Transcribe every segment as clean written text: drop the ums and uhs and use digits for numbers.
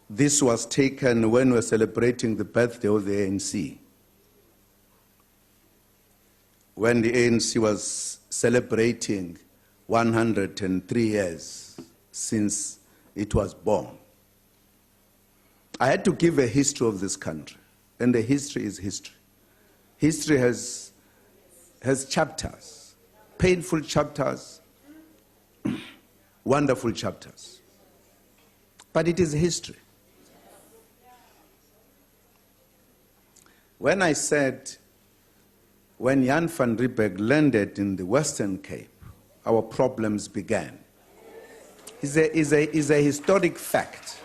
This was taken when we were celebrating the birthday of the ANC. When the ANC was celebrating 103 years since it was born. I had to give a history of this country, and the history is history. History has chapters, painful chapters, wonderful chapters. But it is history. When I said, when Jan van Riebeeck landed in the Western Cape, our problems began. It's a historic fact.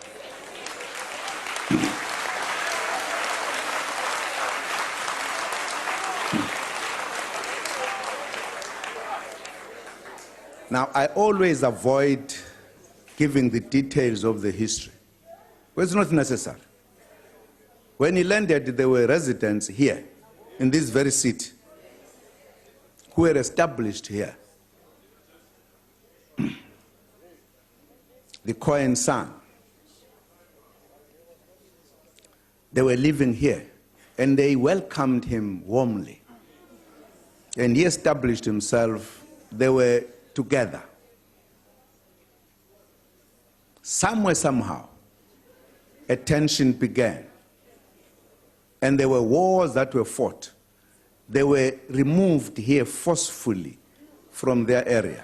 Now, I always avoid giving the details of the history, but it's not necessary. When he landed, there were residents here, in this very city, who were established here. The Cohen son. They were living here, and they welcomed him warmly. And he established himself. They were together. Somewhere, somehow, a tension began. And there were wars that were fought. They were removed here forcefully from their area.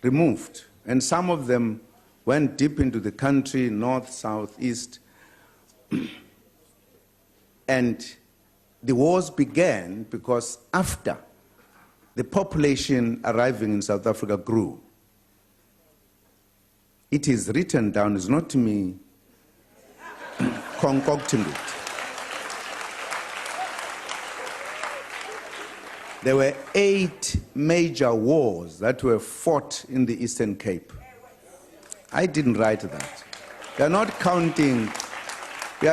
Removed. And some of them went deep into the country, north, south, east. And the wars began because after the population arriving in South Africa grew. It is written down, it's not me concocting it. There were 8 major wars that were fought in the Eastern Cape. I didn't write that. We are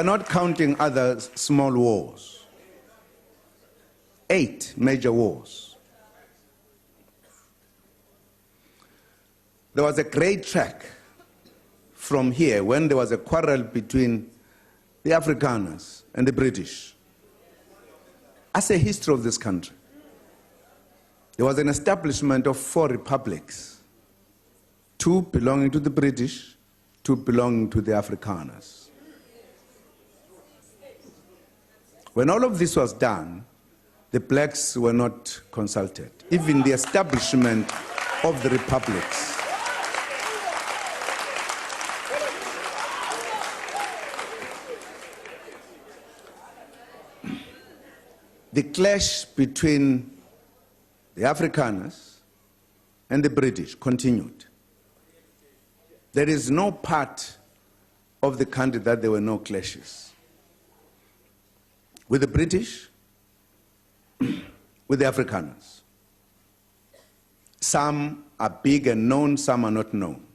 not counting other small wars. 8 major wars. There was a great trek from here when there was a quarrel between the Afrikaners and the British. As a history of this country, there was an establishment of 4 republics, 2 belonging to the British, 2 belonging to the Afrikaners. When all of this was done, the blacks were not consulted, even the establishment of the republics. The clash between the Afrikaners and the British continued. There is no part of the country that there were no clashes. With the British, with the Afrikaners. Some are big and known, some are not known.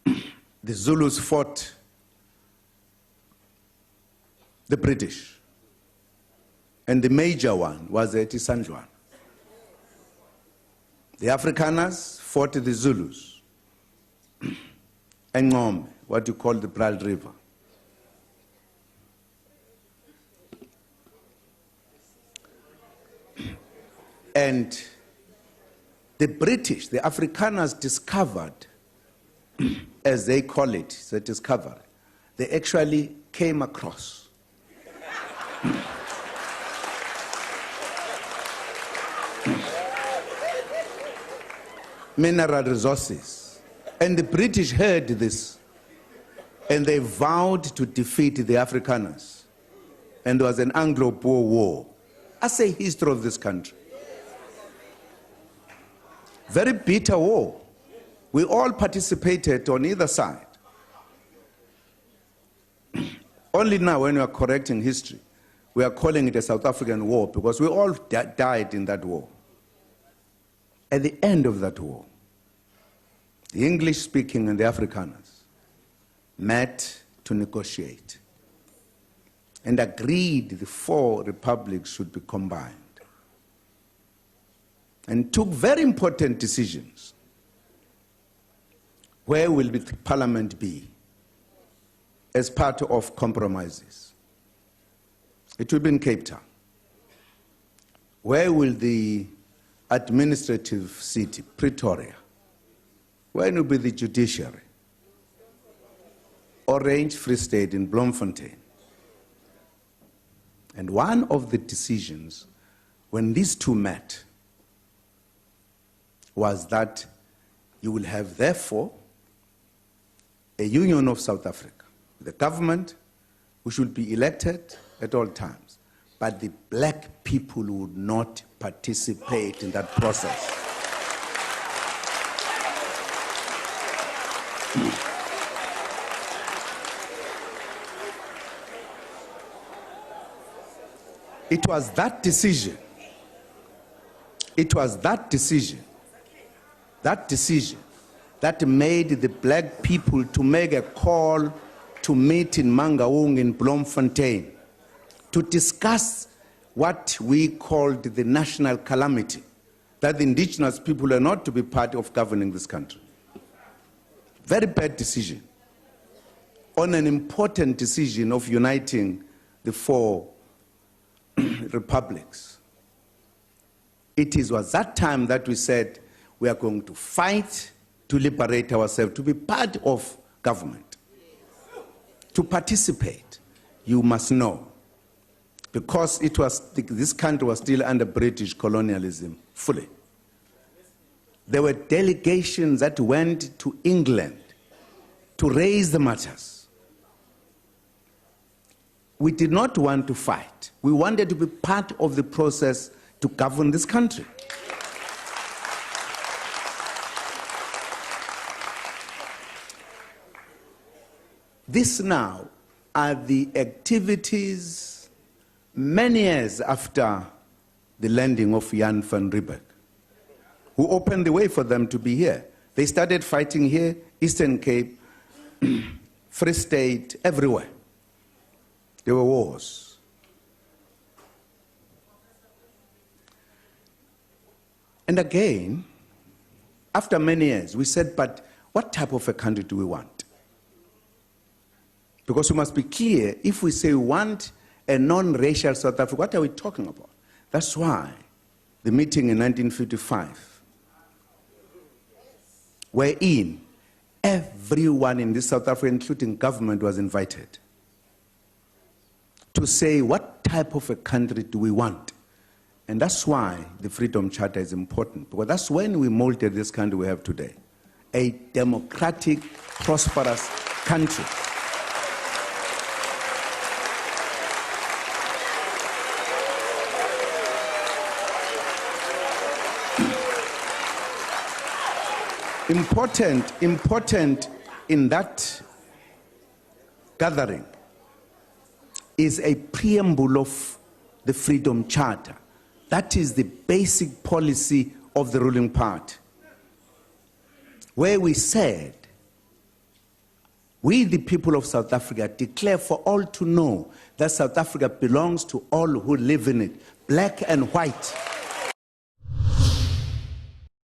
The Zulus fought the British, and the major one was at Isandlwana. The Afrikaners fought the Zulus, and Ngome, what you call the Braal River. And the British, the Afrikaners discovered, as they call it, the discovery, they actually came across mineral resources. And the British heard this, and they vowed to defeat the Afrikaners. And there was an Anglo-Boer war. As a history of this country. Very bitter war. We all participated on either side. Only now, when we are correcting history, we are calling it a South African war because we all died in that war. At the end of that war, the English-speaking and the Afrikaners met to negotiate and agreed the 4 republics should be combined and took very important decisions. Where will the parliament be as part of compromises? It will be in Cape Town. Where will the administrative city, Pretoria? Where will be the judiciary? Orange Free State in Bloemfontein. And one of the decisions when these two met was that you will have, therefore, a union of South Africa, the government, which will be elected at all times, but the black people would not participate in that process. It was that decision that made the black people to make a call to meet in Mangaung in Bloemfontein to discuss what we called the national calamity, that the indigenous people are not to be part of governing this country. Very bad decision on an important decision of uniting the four republics. It was that time that we said we are going to fight to liberate ourselves, to be part of government. To participate, you must know, because this country was still under British colonialism fully. There were delegations that went to England to raise the matters. We did not want to fight. We wanted to be part of the process to govern this country. This now are the activities many years after the landing of Jan van Riebeeck, who opened the way for them to be here. They started fighting here, Eastern Cape, Free State, everywhere. There were wars. And again, after many years, we said, but what type of a country do we want? Because we must be clear, if we say we want a non-racial South Africa, what are we talking about? That's why the meeting in 1955, wherein everyone in this South Africa, including government, was invited to say what type of a country do we want. And that's why the Freedom Charter is important, because that's when we molded this country we have today, a democratic, prosperous country. Important in that gathering is a preamble of the Freedom Charter. That is the basic policy of the ruling party, where we said, we the people of South Africa declare for all to know that South Africa belongs to all who live in it, black and white.